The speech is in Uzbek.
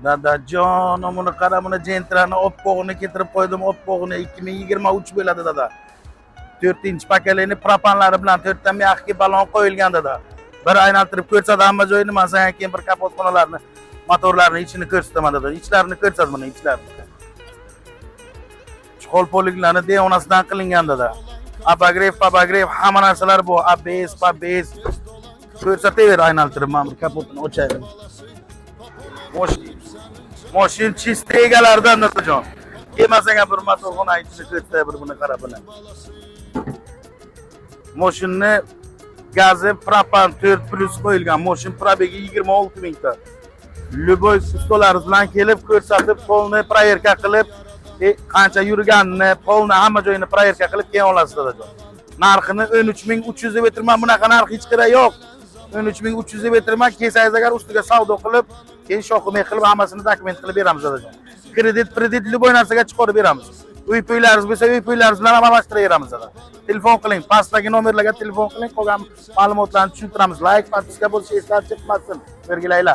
Dadajon, buni qara, buni jentrani oppog'ini keltirib qo'ydim, oppog'ini 2023 bo'ladi dada. 4-pakalini propanlari bilan 4 ta mexki balon qo'yilgan dada. Bir aylantirib ko'rsatadi hamma joyini, men senga keyin bir kapotxonalarni, motorlarni ichini ko'rsataman dada. Ichlarini ko'rsat buni, ichlarini. Chqol poliglarni devonasidan qilingan dada. Abagrev, hamma narsalar bu, ABS, ko'rsataver aylantirib, men bir kapotini ochayman. Moshin chiste egalaridan dadajon. Kelmasanga bir motorxona ichini ko'rsatay, bir buni qarab buni. Moshinni gazi propan 4+ qo'yilgan. Moshin probegi 26 mingta. Любой ustolaringiz bilan kelib ko'rsatib, polni proverka qilib, qancha yurganini, polni hamma joyini proverka qilib keyin olasiz dadajon. Narxini 13300 deb aytiraman, bunaqa narx hech qara yo'q. 13300 deb aytiraman, kelsangiz agar ustiga savdo qilib, keyin shoqimay qilib hammasini dokument qilib beramiz dadajon. Kredit любой narsaga chiqarib beramiz. Uy-puylaringiz bo'lsa, uy-puylaringiz bilan almashtiraveramiz dada. Telefon qiling, pastdagi nomerlarga telefon qiling, qolgan ma'lumotlarni tushuntiramiz. Like, podpiska bo'lish esdan chiqmasin. Belgilaylar.